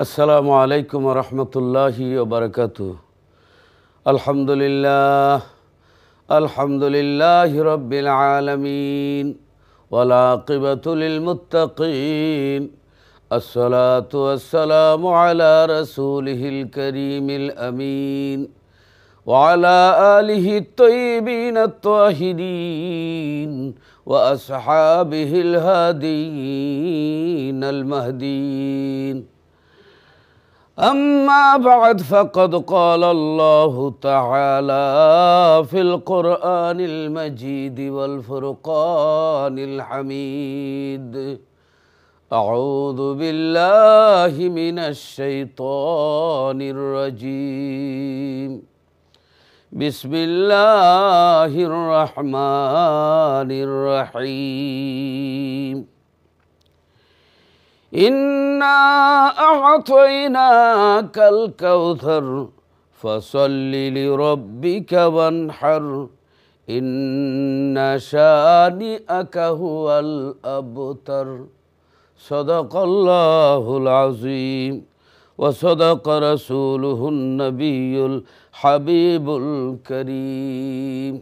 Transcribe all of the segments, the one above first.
আসসালামু আলাইকুম ওয়া রাহমাতুল্লাহি ওয়া বারাকাতুহু। আলহামদুলিল্লাহি রাব্বিল আলামিন ওয়াল আকিবাতু লিল মুত্তাকিন। আসসালাতু ওয়াসসালামু আলা রাসূলিহিল কারীমিল আমিন ওয়া আলা আলিহি আত-তাইয়িবিন আত-তাহিরিন ওয়া আসহাবিহিল হাদিয়িনাল মাহদিয়িন। أما بعد فقد قال الله تعالى في القرآن المجيد والفرقان الحميد: أعوذ بالله من الشيطان الرجيم. بسم الله الرحمن الرحيم. إنا أعطيناك الكوثر فصل لربك وانحر إن شانئك هو الأبتر. صدق الله العظيم وصدق رسوله النبي الحبيب الكريم.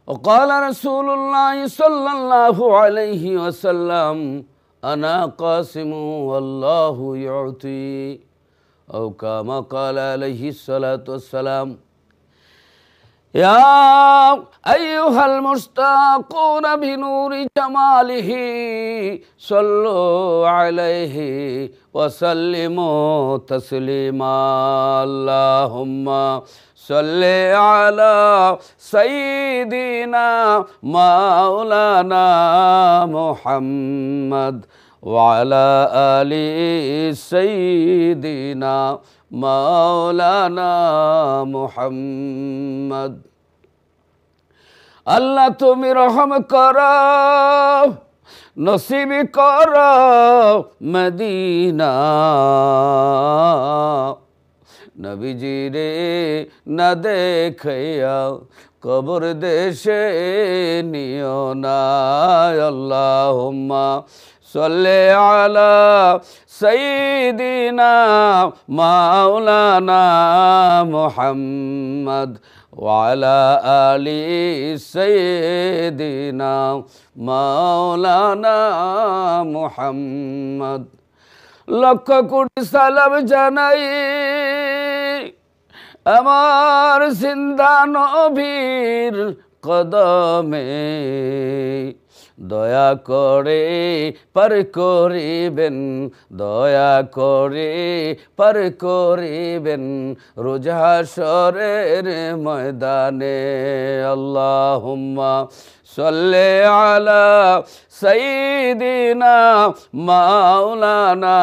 وقال رسول الله صلى الله عليه وسلم: أنا قاسم والله يعطي، أو كما قال عليه الصلاة والسلام. يا أيها المشتاقون بنور جماله صلوا عليه وسلموا تسليما. اللهم صل على سيدنا مولانا محمد وعلى آل سيدنا مولانا محمد. আল্লাহ তুমি রহম করো, নসিব করো মদিনা। নবীজি রে না দেখাইয়া কবর দেশে নিও না। আল্লাহুম্মা সাল্লি আলা সাইয়্যিদিনা মাওলানা মুহাম্মদ ওয়া আলা আলি সাইয়্যিদিনা মাওলানা মুহাম্মদ। লক্ষ কোটি সালাম জানাই আমার জিন্দা নবীর কদমে। দয়া করে পার করিবেন, দয়া করে পার করিবেন রোজ হাশরের ময়দানে। আল্লাহুম্মা সাল্লি আলা সাইয়্যিদিনা মাওলানা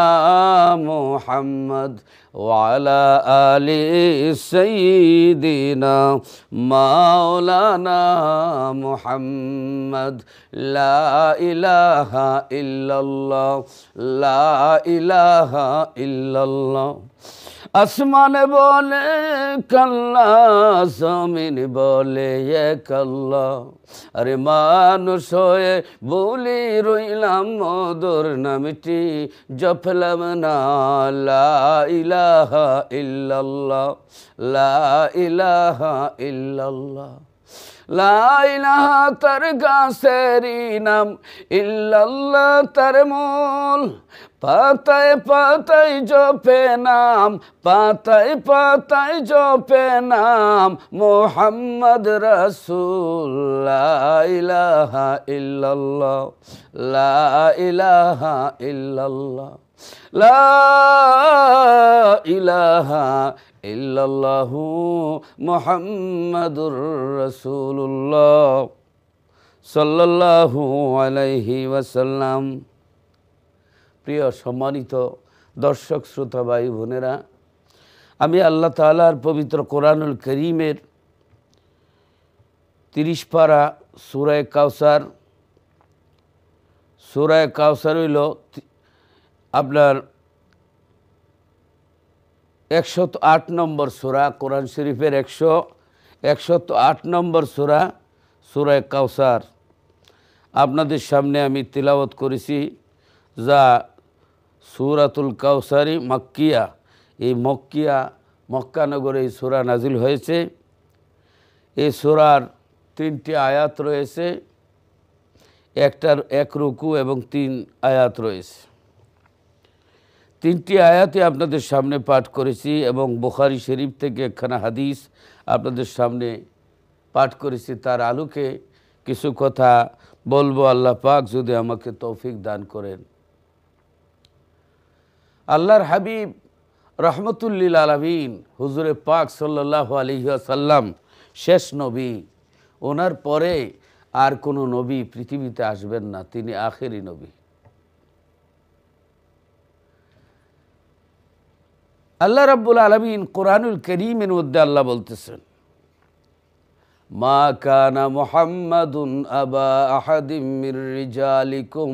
মুহাম্মদ ওয়া আলা আলি সাইয়্যিদিনা মাওলানা মুহাম্মদ। লা ইলাহা ইল্লাল্লাহ, লা ইলাহা ইল্লাল্লাহ। আসমানে বলে কাল্লা, জমিন বলে এক আল্লাহ। আরে মানুষ হয়ে বলি রইলাম মধুর নামটি জপলাম না। লা ইলাহা ইল্লাল্লাহ, লা ইলাহা ইল্লাল্লাহ। লা ইলাহা তার গাছেরই নাম, ইল্লাল্লাহ তার মূল। পাতায় পাতায় জপে নাম, পাতায় পাতায় জপে নাম মুহাম্মদ রাসূল। লা ইলাহা ইল্লাল্লাহ, লা ইলাহা ইল্লাল্লাহ, লা ইলাহা ইল্লাল্লাহু মুহাম্মাদুর রাসূলুল্লাহ সাল্লাল্লাহু আলাইহি ওয়াসাল্লাম। প্রিয় সম্মানিত দর্শক শ্রোতা ভাই বোনেরা, আমি আল্লাহ তাআলার পবিত্র কোরআনুল কারীমের 30 পারা সূরা কাউসার হইল আপনার 108 নম্বর সূরা, কোরআন শরীফের 108 নম্বর সূরা, সূরা কাউসার আপনাদের সামনে আমি তিলাওয়াত করেছি, যা সূরাতুল কাউসারি মাক্কিয়া। এই মক্কা নগরে এই সূরা নাজিল হয়েছে। এই সূরার 3টি আয়াত রয়েছে, একটার 1 রুকু এবং 3 আয়াত রয়েছে। 3টি আয়াতই আপনাদের সামনে পাঠ করেছি এবং বুখারী শরীফ থেকে একখানা হাদিস আপনাদের সামনে পাঠ করেছি। তার আলোকে কিছু কথা বলবো, আল্লাহ পাক যদি আমাকে তৌফিক দান করেন। আল্লাহর হাবিব রহমতুল লিল আলামিন হুজুরে পাক সাল্লাল্লাহু আলাইহি ওয়াসাল্লাম শেষ নবী। ওনার পরে আর কোনো নবী পৃথিবীতে আসবেন না, তিনি আখেরি নবী। আল্লাহ রাব্বুল আলামিন কোরআনুল কারীমের মধ্যে আল্লাহ বলতেছেন, মা কানা মুহাম্মাদুন আবা আহাদিম মির রিজালিকুম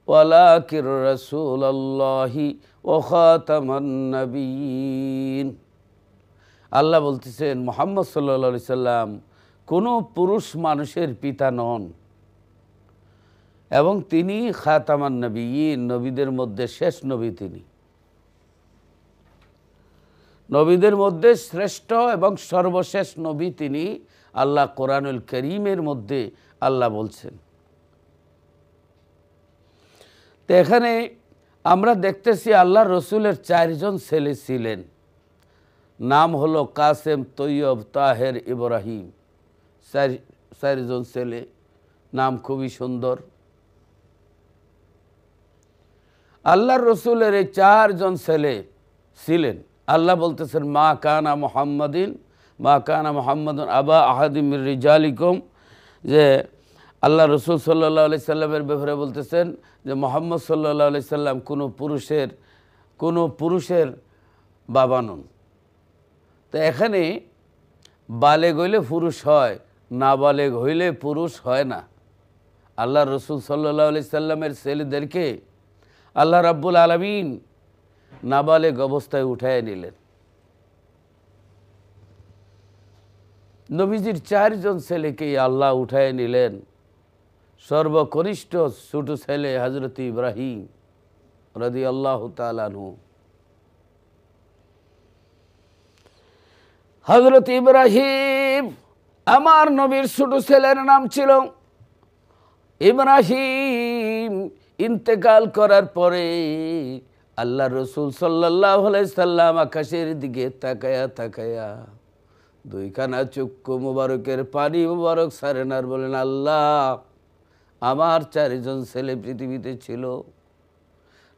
ওয়ালাকির রাসূলুল্লাহি ওয়া খাতামান নবিয়্যিন। আল্লাহ বলতেছেন মুহাম্মদ সাল্লাল্লাহু আলাইহি সাল্লাম কোনো পুরুষ মানুষের পিতা নন এবং তিনি খাতামান নবিয়্যিন, নবীদের মধ্যে শেষ নবী। তিনি নবীদের মধ্যে শ্রেষ্ঠ এবং সর্বশেষ নবী তিনি। আল্লাহ কোরআনুল কারীমের মধ্যে আল্লাহ বলছেন। তো এখানে আমরা দেখতেছি আল্লাহ রসুলের 4 জন ছেলে ছিলেন। নাম হলো কাসেম, তৈয়ব, তাহের, ইব্রাহিম। 4 জন ছেলে, নাম খুবই সুন্দর। আল্লাহর রসুলের এই 4 জন ছেলে ছিলেন। আল্লাহ বলতেছেন মা কানা মুহাম্মাদুন আবা আহাদিম মির রিজালিকুম, যে আল্লাহ রসুল সাল্লাল্লাহু আলাইহি সাল্লামের ব্যাপারে বলতেছেন যে মুহাম্মদ সাল্লাল্লাহু আলাইহি সাল্লাম কোনো পুরুষের বাবা নন। তো এখানে বালেগ হইলে পুরুষ হয়, না বালেগ হইলে পুরুষ হয় না। আল্লাহ রসুল সাল্লাল্লাহু আলাইহি সাল্লামের ছেলেদেরকে আল্লাহ রাব্বুল আলামিন নাবালেগ অবস্থায় উঠায় নিলেন। নবীজির 4 জন ছেলেকে আল্লাহ উঠায় নিলেন। সর্বকনিষ্ঠ ছোট ছেলে হযরত ইব্রাহিম রাদিয়াল্লাহু তাআলা আনহু। হযরত ইব্রাহিম, আমার নবীর ছোট ছেলের নাম ছিল ইব্রাহিম। ইন্তেকাল করার পরে আল্লাহ রসুল সাল্লাল্লাহু আলাইহি সাল্লাম আকাশের দিকে তাকায়া 2খানা চক্ষু মুবারকের পানি মুবারক ছাড়েন আর বলেন, আল্লাহ আমার 4 জন ছেলে পৃথিবীতে ছিল,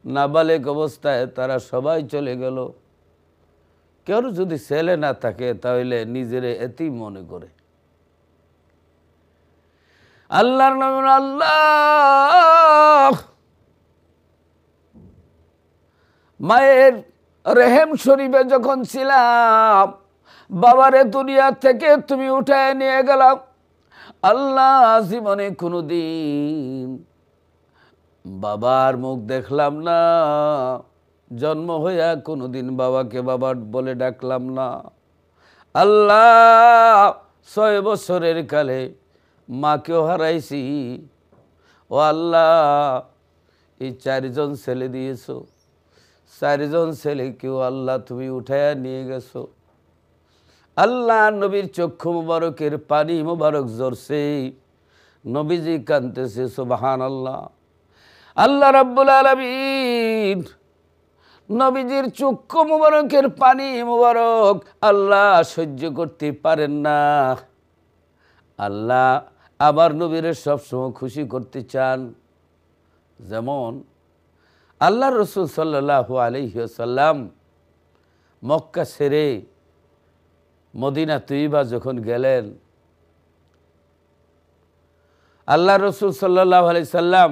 নাবালেগ অবস্থায় তারা সবাই চলে গেল। কেউ যদি ছেলে না থাকে তাহলে নিজের এতিম মনে করে। আল্লাহর নাম আল্লাহ, মায়ের রেহেম শরীফে যখন ছিলাম, বাবারে দুনিয়া থেকে তুমি উঠায় নিয়ে গেলাম। আল্লাহ জীবনে কোনোদিন বাবার মুখ দেখলাম না, জন্ম হইয়া কোনোদিন বাবাকে বাবা বলে ডাকলাম না। আল্লাহ 6 বছরের কালে মাকেও হারাইছি। ও আল্লাহ, এই 4 জন ছেলে দিয়েছো, 4 জন ছেলেকেও আল্লাহ তুমি উঠায়া নিয়ে গেছো। আল্লাহ নবীর চক্ষু মুবারকের পানি মুবারক ঝরছে, নবীজি কাঁদতেছে, সুবহানাল্লাহ। আল্লাহ রাব্বুল আলামিন নবীজির চক্ষু মুবারকের পানি মুবারক আল্লাহ সহ্য করতে পারেন না। আল্লাহ আবার নবীর সবসময় খুশি করতে চান। যেমন আল্লাহ রসুল সাল্লাল্লাহু আলাইহি ওয়াসাল্লাম মক্কা ছেড়ে মদিনা তৈবা যখন গেলেন, আল্লাহ রসুল সাল্লাল্লাহু আলাইহি সাল্লাম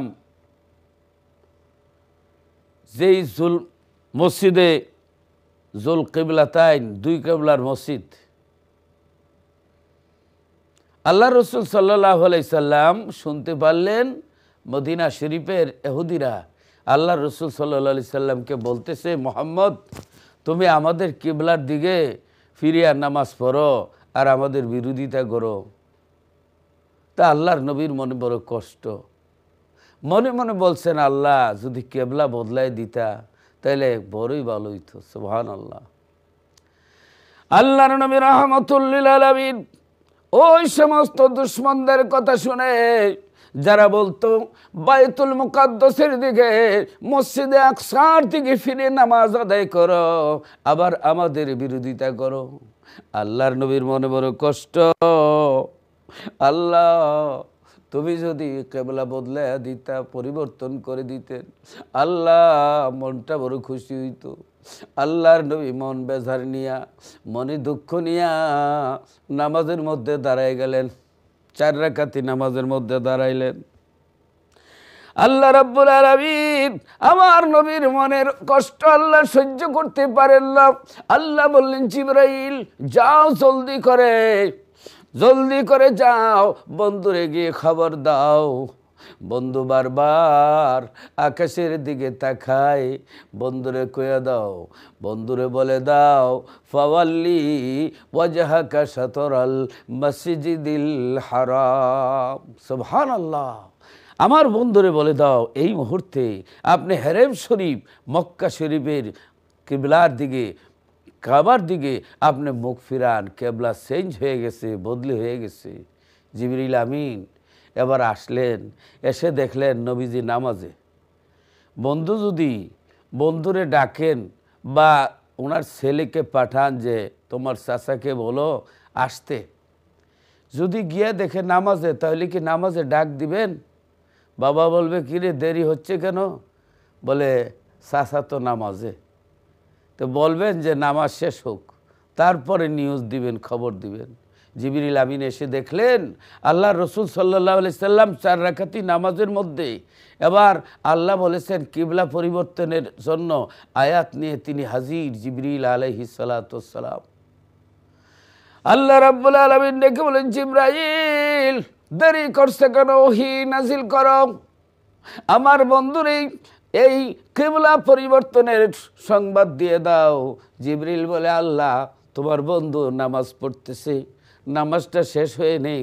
যেই মসজিদে জুল কিবলাতাইন, 2 কিবলার মসজিদ, আল্লাহ রসুল সাল্লাল্লাহু আলাইহি সাল্লাম শুনতে পারলেন মদিনা শরীফের ইহুদিরা আল্লাহ রসুল সাল্লাল্লাহু আলাইহি সাল্লামকে বলতেছে, মোহাম্মদ তুমি আমাদের কিবলার দিকে ফিরিয়া নামাজ পড়ো আর আমাদের বিরোধিতা করো। তা আল্লাহর নবীর মনে বড় কষ্ট, মনে মনে বলছেন, আল্লাহ যদি কেবলা বদলাই দিতা তাহলে বড়ই ভালো হইতো। সুবহানাল্লাহ। আল্লাহর নবী রাহমাতুল লিল আলামিন ওই সমস্ত দুশমনদের কথা শুনে, যারা বলতো বাইতুল মুকাদ্দাসের দিকে, মসজিদে আকসার দিকে ফিরে নামাজ আদায় করো, আবার আমাদের বিরোধিতা করো, আল্লাহর নবীর মনে বড় কষ্ট। আল্লাহ তুমি যদি কেবলা বদলাইয়া দিতা, পরিবর্তন করে দিতেন, আল্লাহ মনটা বড় খুশি হইতো। আল্লাহর নবী মন বেজার নিয়া, মনে দুঃখ নিয়া নামাজের মধ্যে দাঁড়াই গেলেন। 4 রাকাতি নামাজের মধ্যে দাঁড়াইলেন। আল্লাহ রাব্বুল আলামিন আমার নবীর মনের কষ্ট আল্লাহ সহ্য করতে পারেন না। আল্লাহ বললেন, জিবরাইল যাও, জলদি করে যাও, বন্ধুরে গিয়ে খবর দাও। বন্ধু বারবার আকাশের দিকে তাকায়, বন্ধুরে কইয়া দাও, বন্ধুরে বলে দাও, ফাওয়াল্লি ওয়াজহাকা শাতরাল মসজিদিল হারাম। সুবহানাল্লাহ। আমার বন্ধুরে বলে দাও, এই মুহূর্তে আপনি হেরেম শরীফ, মক্কা শরীফের কিবলার দিকে, কাবার দিকে আপনি মুখ ফিরান, কেবলা চেঞ্জ হয়ে গেছে, বদলি হয়ে গেছে। জিবরিল আমিন এবার আসলেন, এসে দেখলেন নবীজি নামাজে। বন্ধু যদি বন্ধুরে ডাকেন বা ওনার ছেলেকে পাঠান যে তোমার চাচাকে বলো আসতে, যদি গিয়ে দেখে নামাজে, তাহলে কি নামাজে ডাক দিবেন? বাবা বলবে, কিরে দেরি হচ্ছে কেন? বলে চাচা তো নামাজে। তো বলবেন যে নামাজ শেষ হোক, তারপরে নিউজ দিবেন, খবর দিবেন। জিবরিল আমিন এসে দেখলেন আল্লাহ রসুল সাল্লাল্লাহু আলাইহি সাল্লাম 4 রাকাতি নামাজের মধ্যে। এবার আল্লাহ বলেছেন কিবলা পরিবর্তনের জন্য আয়াত নিয়ে তিনি হাজির, জিবরিল আলাইহিস সালাতু ওয়াস সালাম। আল্লাহ রাব্বুল আলামিন ডেকে বলেন, জিবরাইল দেরি করছে কেন? ওহী নাজিল করো, আমার বন্ধুরে এই কিবলা পরিবর্তনের সংবাদ দিয়ে দাও। জিবরিল বলে, আল্লাহ তোমার বন্ধু নামাজ পড়তেছে, নামাজটা শেষ হয়ে নেই,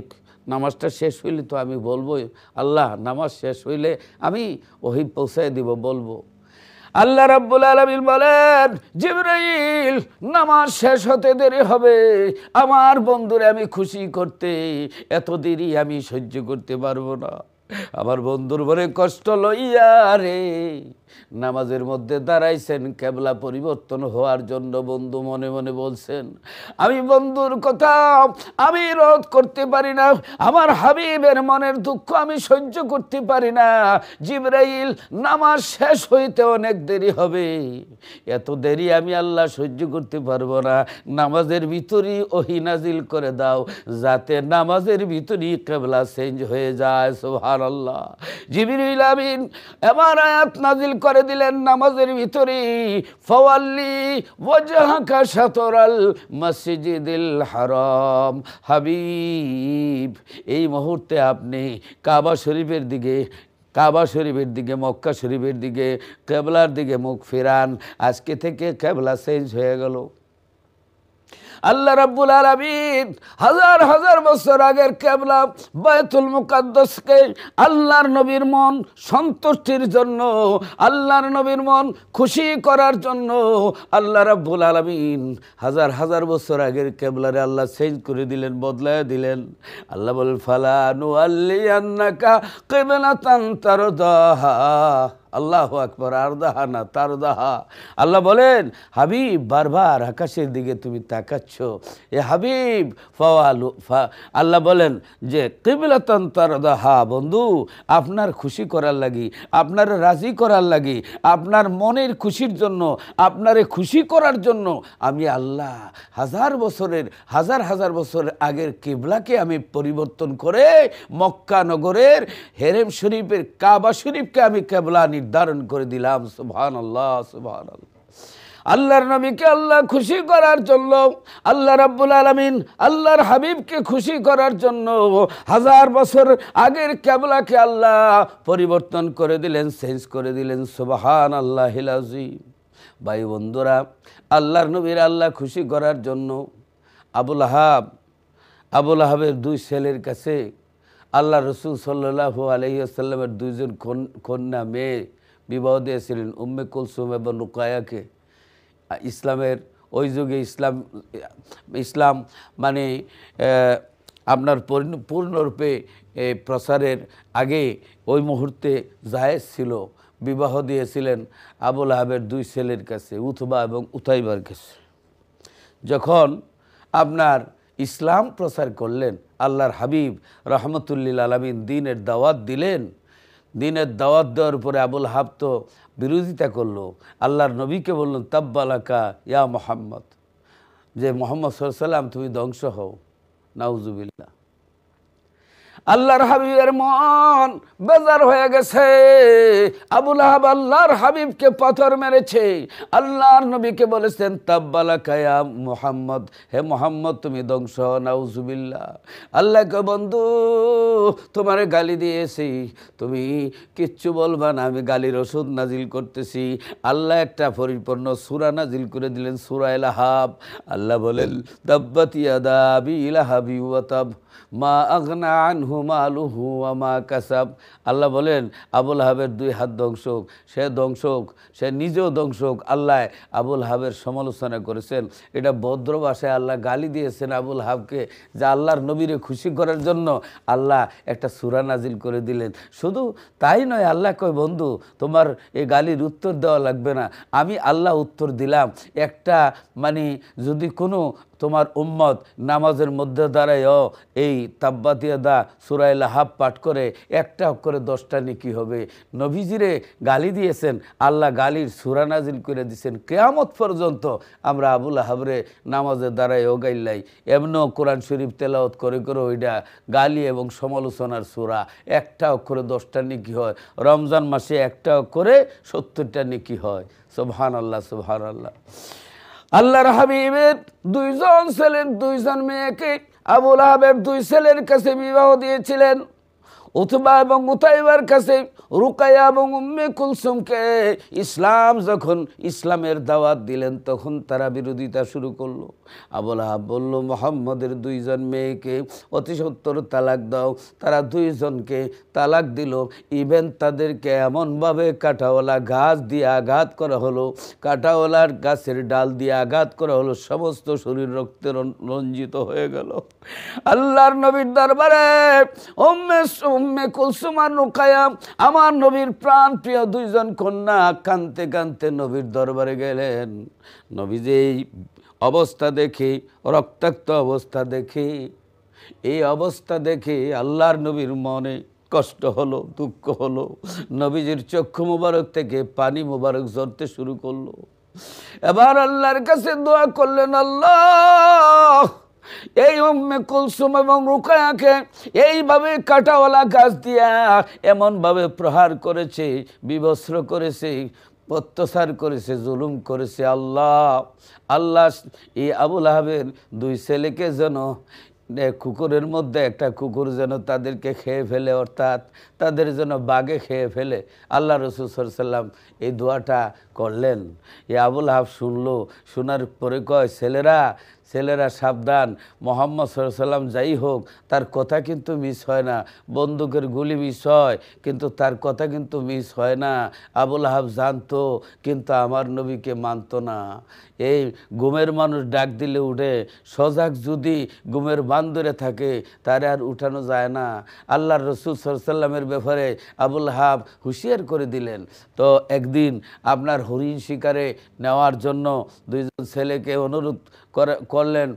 নামাজটা শেষ হইলে তো আমি বলবো, আল্লাহ নামাজ শেষ হইলে আমি ওহী পৌঁছায় দিব, বলবো। আল্লাহ রাব্বুল আলামিন বলেন, জিবরাইল নামাজ শেষ হতে দেরি হবে, আমার বন্ধুরে আমি খুশি করতে এত দেরি আমি সহ্য করতে পারবো না। আমার বন্ধুর মনে কষ্ট লইয়া রে নামাজের মধ্যে দাঁড়াইছেন কেবলা পরিবর্তন হওয়ার জন্য। বন্ধু মনে মনে বলছেন, আমি বন্ধুর কথা আমি রোধ করতে পারি না, আমার হাবিবের মনের দুঃখ আমি সহ্য করতে পারি না। জিবরাইল নামাজ শেষ হইতে অনেক দেরি হবে, এত দেরি আমি আল্লাহ সহ্য করতে পারবো না, নামাজের ভিতরই ওহী নাজিল করে দাও, যাতে নামাজের ভিতরই কেবলা চেঞ্জ হয়ে যায়। সুবহানাল্লাহ। জিবরিল আমিন এবার আয়াত নাজিল করে দিলেন নামাজের ভিতরে, ফাওয়াল্লি ওয়াজহাকা শাতরাল মসজিদিল হারাম। হাবিব এই মুহূর্তে আপনি কাবা শরীফের দিকে, মক্কা শরীফের দিকে, কেবলার দিকে মুখ ফিরান। আজকে থেকে কেবলা চেঞ্জ হয়ে গেল। আল্লাহ রাব্বুল আলামিন হাজার হাজার বছর আগের কেবলা বাইতুল মুকাদ্দাসকে আল্লাহর নবীর মন সন্তুষ্টির জন্য, আল্লাহর নবীর মন খুশি করার জন্য আল্লাহ রাব্বুল আলামিন হাজার হাজার বছর আগের কেবলারে আল্লাহ চেঞ্জ করে দিলেন, বদলায় দিলেন। আল্লাহ বলেন, ফালা নুআল্লিয়ান্নাকা কিবলাতান তারদাহা। আল্লাহু আকবার। আরদাহা না, তারদাহা। আল্লাহ বলেন, হাবিব বারবার আকাশের দিকে তুমি তাকাচ্ছ, এ হাবিব আল্লাহ বলেন যে কিবলাতান তারদাহা, বন্ধু আপনার খুশি করার লাগি, আপনার রাজি করার লাগি, আপনার মনের খুশির জন্য, আপনারে খুশি করার জন্য আমি আল্লাহ হাজার হাজার বছর আগের কিবলাকে আমি পরিবর্তন করে মক্কা নগরের হেরেম শরীফের কাবা শরীফকে আমি কেবলা নির্ধারণ করে দিলাম। সুবহানাল্লাহ, সুবহানাল্লাহ। আল্লাহর নবীকে আল্লাহ খুশি করার জন্য, আল্লাহ রাব্বুল আলামিন আল্লাহর হাবিবকে খুশি করার জন্য 1000 বছর আগের কিবলাকে আল্লাহ পরিবর্তন করে দিলেন, চেঞ্জ করে দিলেন। সুবহানাল্লাহিল আযীম। ভাই বন্ধুরা, আল্লাহর নবীর আল্লাহ খুশি করার জন্য আবু লাহাবের 2 ছেলের কাছে আল্লাহ রসুল সাল্লাল্লাহু আলাইহি ওয়াসাল্লামের 2জন কন্যা মেয়ে বিবাহ দিয়েছিলেন, উম্মে কুলসুম এবং রুকায়াকে। ইসলামের ওই যুগে ইসলাম মানে আপনার পূর্ণরূপে প্রসারের আগে ওই মুহূর্তে জায়েজ ছিল। বিবাহ দিয়েছিলেন আবু লাহাবের 2 ছেলের কাছে, উতবা এবং উতাইবার কাছে। যখন আপনার ইসলাম প্রচার করলেন, আল্লাহর হাবিব রহমতুল্লিল আলামিন দ্বীনের দাওয়াত দিলেন। দ্বীনের দাওয়াত দেওয়ার পরে আবু লাহাব তো বিরোধিতা করলো। আল্লাহর নবীকে বললেন, তাব্বালাকা ইয়া মুহাম্মদ, যে মুহাম্মদ সাল্লাল্লাহু আলাইহি ওয়াসাল্লাম তুমি ধ্বংস হও। নাউজুবিল্লাহ। আল্লাহর হাবিবের মন বেজার হয়ে গেছে। আবু লাহাব আল্লাহর হাবিবকে পাথর মেরেছে। আল্লাহর নবীকে বলেছেন, তাব্বালাকা ইয়া মুহাম্মদ, হে মুহাম্মদ তুমি ধ্বংস হও। নাউজুবিল্লাহ। আল্লাহকে, বন্ধু তোমারে গালি দিয়েছি, তুমি কিচ্ছু বলবা না, আমি গালির ওষুধ নাজিল করতেছি। আল্লাহ একটা পরিপূর্ণ সূরা নাজিল করে দিলেন, সূরা লাহাব। আল্লাহ বলেন, তাব্বাত ইয়াদা আবি লাহাবি ওয়া তাব মা আগনা আনহু মালুহু ওয়া মা কাসাব। আল্লাহ বলেন, আবু লাহাবের 2 হাত ধ্বংসক, সে নিজেও ধ্বংসক। আল্লাহ আবু লাহাবের সমালোচনা করেছেন। এটা ভদ্র ভাষায় আল্লাহ গালি দিয়েছেন আবু লাহাবকে, যে আল্লাহর নবীরে খুশি করার জন্য আল্লাহ একটা সূরা নাজিল করে দিলেন। শুধু তাই নয়, আল্লাহ কয়, বন্ধু তোমার এই গালির উত্তর দেওয়া লাগবে না, আমি আল্লাহ উত্তর দিলাম। একটা মানে যদি কোনো তোমার উম্মত নামাজের মধ্যে দাঁড়ায়ও এই তাব্বাত ইয়াদা সূরা লাহাব পাঠ করে, একটা অক্ষরে 10টা নেকি হবে। নবীজিরে গালি দিয়েছেন, আল্লাহ গালির সূরা নাজিল করে দিয়েছেন। কিয়ামত পর্যন্ত আমরা আবু লাহাবরে নামাজে দাঁড়ায়ও গাইলাই, এমনও কোরআন শরীফ তেলাওয়াত করে করে ওইটা গালি এবং সমালোচনার সূরা। একটা অক্ষরে 10টা নেকি হয়। রমজান মাসে একটা অক্ষরে 70টা নেকি হয়। সুবহানাল্লাহ, সুবহানাল্লাহ। আল্লাহর হাবিবের 2 জন ছেলের 2 জন মেয়েকে আবু লাহাবের 2 ছেলের কাছে বিবাহ দিয়েছিলেন। উতবা এবং উতাইবার কাছে রুকায়া এবং উম্মে কুলসুমকে যখন ইসলামের দাওয়াত দিলেন, তখন তারা বিরোধিতা শুরু করলো। আবু লাহাব বলল, মুহাম্মদের 2 জন মেয়েকে অতি সত্বর তালাক দাও। তারা 2 জনকে তালাক দিল। ইভেন তাদেরকে এমনভাবে কাঁটাওয়ালা গাছ দিয়ে আঘাত করা হলো, কাঁটাওয়ালার গাছের ডাল দিয়ে আঘাত করা হলো, সমস্ত শরীর রক্তে রঞ্জিত হয়ে গেল। আল্লাহর নবীর দরবারে উম্মে কুলসুম আর রুকায়া, আমার নবীর প্রাণ প্রিয় 2 জন কন্যা, কাঁদতে কাঁদতে নবীর দরবারে গেলেন। নবী যে অবস্থা দেখে, রক্তাক্ত অবস্থা দেখে, এই অবস্থা দেখে আল্লাহর নবীর মনে কষ্ট হলো, দুঃখ হলো। নবীজির চক্ষু মোবারক থেকে পানি মোবারক ঝরতে শুরু করলো। এবার আল্লাহর কাছে দোয়া করলেন, আল্লাহ এই উম্মে কুলসুম এবং রুকায়াকে এইভাবে কাঁটাওয়ালা গাছ দিয়া এমনভাবে প্রহার করেছে, বিবস্ত্র করেছে, অত্যাচার করেছে, জুলুম করেছে। আল্লাহ এই আবু লাহাবের 2 ছেলেকে যেন কুকুরের মধ্যে একটা কুকুর যেন তাদেরকে খেয়ে ফেলে, অর্থাৎ তাদের যেন বাঘে খেয়ে ফেলে। আল্লাহ রসুল সাল্লাল্লাহু আলাইহি ওয়াসাল্লাম এই দোয়াটা করলেন। এই আবু লাহাব শুনলো, শোনার পরে কয়, ছেলেরা সাবধান, মুহাম্মদ সাল্লাল্লাহু আলাইহি ওয়াসাল্লাম যাই হোক, তার কথা কিন্তু মিস হয় না। বন্দুকের গুলি মিস হয়, কিন্তু তার কথা কিন্তু মিস হয় না। আবু লাহাব জানতো, কিন্তু আমার নবীকে মানতো না। এই ঘুমের মানুষ ডাক দিলে উঠে, সজাগ যদি ঘুমের বান্দরে থাকে তারে আর উঠানো যায় না। আল্লাহর রসুল সাল্লাল্লাহু আলাইহি ওয়াসাল্লামের ব্যাপারে আবু লাহাব হুঁশিয়ার করে দিলেন। তো একদিন আপনার হরিণ শিকারে নেওয়ার জন্য 2 জন ছেলেকে অনুরোধ করলেন।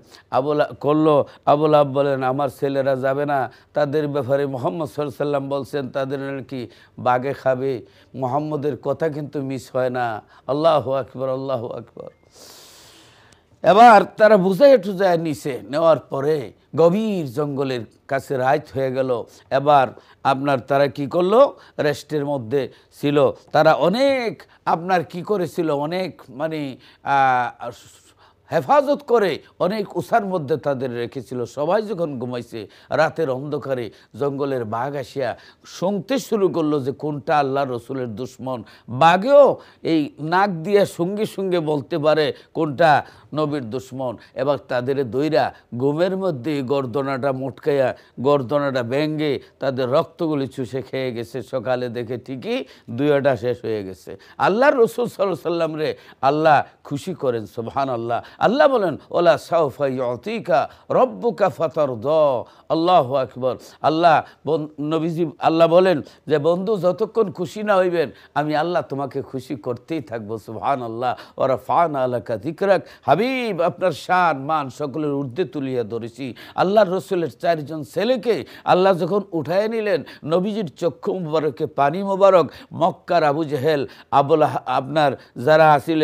আবু লাহাব বলেন, আমার ছেলেরা যাবে না, তাদের ব্যাপারে মুহাম্মদ সাল্লাল্লাহু আলাইহি ওয়াসাল্লাম বলছেন তাদের নাকি বাঘে খাবে। মুহাম্মদের কথা কিন্তু মিস হয় না। আল্লাহু আকবার, আল্লাহু আকবার। এবার তারা বুঝাই টুজায় নিচে নেওয়ার পরে গভীর জঙ্গলের কাছে রাত হয়ে গেল। এবার আপনার তারা কি করলো, রেস্টের মধ্যে ছিল। তারা অনেক আপনার কি করেছিল, অনেক মানে হেফাজত করে অনেক উষার মধ্যে তাদের রেখেছিল। সবাই যখন ঘুমাইছে, রাতের অন্ধকারে জঙ্গলের বাঘ আসিয়া শুনতে শুরু করলো যে কোনটা আল্লাহ রসুলের দুশ্মন। বাঘেও এই নাক দিয়ে সঙ্গে সঙ্গে বলতে পারে কোনটা নবীর দুশ্মন। এবার তাদের দইরা ঘুমের মধ্যে গর্দনাটা মোটকাইয়া, গর্দনাটা ভেঙ্গে তাদের রক্তগুলি চুষে খেয়ে গেছে। সকালে দেখে ঠিকই দুইটা শেষ হয়ে গেছে। আল্লাহ রসুল সাল্লাল্লাহু আলাইহি ওয়াসাল্লাম রে আল্লাহ খুশি করেন, সুবহানাল্লাহ। আল্লাহ বলেন ওলা সাউফা ইউতিকা রব্বুকা ফাতারদা। আল্লাহু আকবার। আল্লাহ নবীজি আল্লাহ বলেন যে বন্ধু যতক্ষণ খুশি না হইবেন আমি আল্লাহ তোমাকে খুশি করতেই থাকবো। সুবহানাল্লাহ। ওয়া রাফা'না লাকা যিকরাক। হাবিব আপনার শান মান সকলের ঊর্ধ্বে তুলিয়া ধরেছি। আল্লাহর রসুলের 4 জন ছেলেকে আল্লাহ যখন উঠায় নিলেন, নবীজির চক্ষু মুবারকে পানি মুবারক, মক্কার আবু জেহেল, আপনার যারা আসিল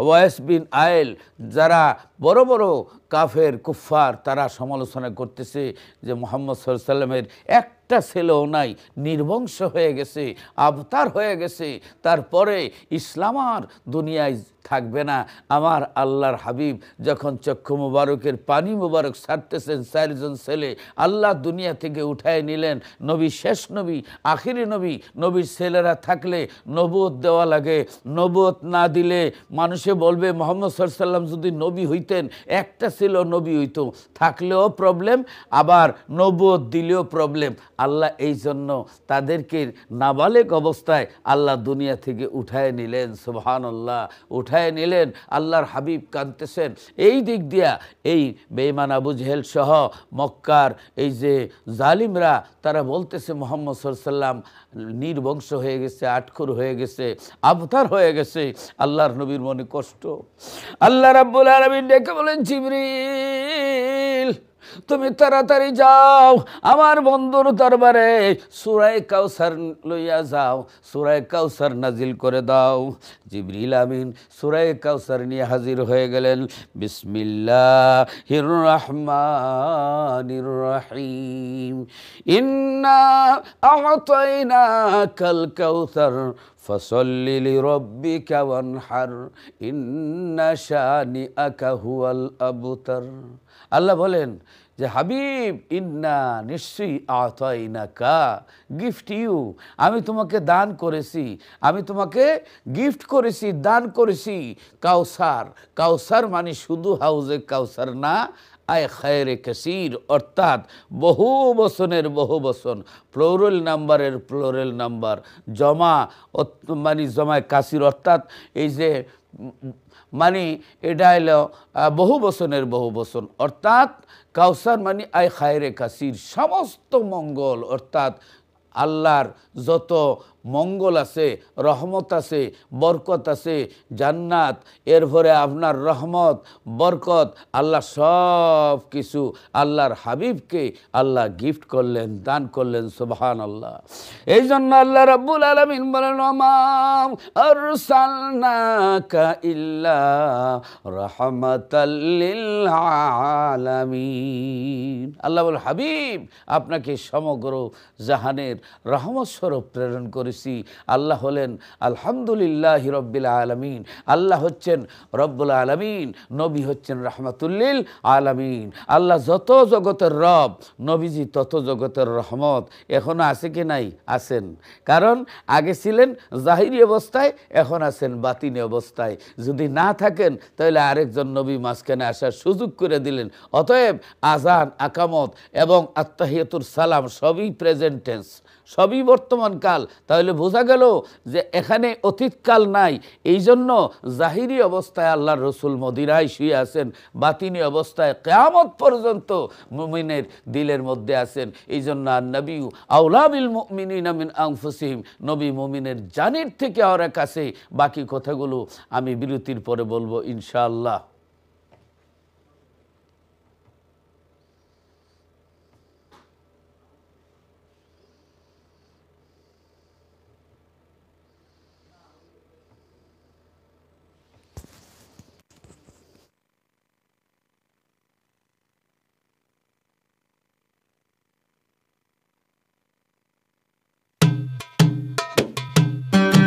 ওয়াইস বিন আয়েল, যারা বড় বড় কাফের কুফফার, তারা সমালোচনা করতেছে যে মুহাম্মদ সাল্লাল্লাহু আলাইহি ওয়াসাল্লামের একটা ছেলেও নাই, নির্বংশ হয়ে গেছে, আবতার হয়ে গেছে, তারপরে ইসলাম আর দুনিয়ায় থাকবে না। আমার আল্লাহর হাবিব যখন চক্ষু মুবারকের পানি মুবারক ছাড়তেছেন, 4 জন ছেলে আল্লাহ দুনিয়া থেকে উঠায় নিলেন। নবী শেষ নবী, আখিরি নবী। নবীর ছেলেরা থাকলে নবুয়ত দেওয়া লাগে, নবুয়ত না দিলে মানুষে বলবে মুহাম্মদ সাল্লাল্লাহু আলাইহি ওয়াসাল্লাম যদি নবী হইতেন, একটা ছিল নবী হইতো, থাকলেও প্রবলেম, আবার নবুয়ত দিলেও প্রবলেম। আল্লাহ এই জন্য তাদেরকে নাবালেগ অবস্থায় আল্লাহ দুনিয়া থেকে উঠায় নিলেন। সুবহানাল্লাহ। উঠায় নিলেন। আল্লাহর হাবিব কাঁদতেছেন। এই দিক দিয়া এই বেঈমান আবু জেহেল সহ মক্কার এই যে জালিমরা, তারা বলতেছে মুহাম্মদ সাল্লাল্লাহু আলাইহি ওয়াসাল্লাম নির্বংশ হয়ে গেছে, আটখুর হয়ে গেছে, আবতার হয়ে গেছে। আল্লাহর নবীর মনে কষ্ট। আল্লাহ রাব্বুল আলামিন ডেকে বলেন, জিবরিল তুমি তাড়াতাড়ি যাও আমার বন্ধুর দরবারে, সূরা কাউসার লইয়া যাও, সূরা কাউসার নাজিল করে দাও। জিবরিল আমিন সূরা কাউসার নিয়ে হাজির হয়ে গেলেন। বিসমিল্লাহির রহমানির রহিম। ইন্না আ'তাইনাকাল কাউসার ফসল্লি লিরাব্বিকা ওয়ানহার ইন্না শানিআকা হুয়াল আবতার। আল্লাহ বলেন যে হাবিব, ইন্না নিশ্চয়ই আ'তাইনাকা, গিফট ইউ, আমি তোমাকে দান করেছি, আমি তোমাকে গিফট করেছি, দান করেছি কাউসার। কাউসার মানে শুধু হাউজে কাউসার না, আয় খায়রে কাসির, অর্থাৎ বহু বচনের বহু বচন, প্লুরাল নাম্বারের প্লুরাল নাম্বার, জমা মানে জমায় কাসির, অর্থাৎ এই যে মানে এটা হলো বহু বচনের বহু বচন, অর্থাৎ কাউসার মানে আয় খায়রে কাসির, সমস্ত মঙ্গল, অর্থাৎ আল্লাহর যত মঙ্গল আছে, রহমত আছে, বরকত আছে, জান্নাত, এরপরে আপনার রহমত, বরকত, আল্লাহ সব কিছু আল্লাহর হাবিবকে আল্লাহ গিফট করলেন, দান করলেন। সুবহানাল্লাহ। এই জন্য আল্লাহ রাব্বুল আলামিন বলেন, ওমা আরসালনাকা ইল্লা রাহমাতাল লিল আলামিন। আল্লাহ বলেন, হাবিব আপনাকে সমগ্র জাহানের রহমত স্বরূপ প্রেরণ করেছি। আল্লাহ হলেন আলহামদুলিল্লাহি রব্বিল আলামিন। আল্লাহ হচ্ছেন রব্বুল আলামিন, নবী হচ্ছেন রাহমাতুল্লিল আলামিন। আল্লাহ যত জগতের রব, নবীজি তত জগতের রহমত। এখনো আছে কি নাই? আছেন। কারণ আগে ছিলেন জাহিরি অবস্থায়, এখন আছেন বাতিনি অবস্থায়। যদি না থাকেন তাহলে আরেকজন নবী মাঝখানে আসার সুযোগ করে দিলেন। অতএব আজান, আকামত এবং আত্তাহিয়াতুর সালাম সবই প্রেজেন্ট টেন্স, সবই বর্তমান কাল। তাহলে বোঝা গেল যে এখানে অতীতকাল নাই। এই জন্য জাহিরি অবস্থায় আল্লাহর রসুল মদিনায় শুয়ে আছেন, বাতিনি অবস্থায় কিয়ামত পর্যন্ত মুমিনের দিলের মধ্যে আছেন। এই জন্য নবী আউলা বিল মুমিনিনা মিন আনফুসিহিম, নবী মুমিনের জানের থেকে আর কাছে। বাকি কথাগুলো আমি বিরতির পরে বলবো ইনশাআল্লাহ।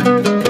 আলাইকুম।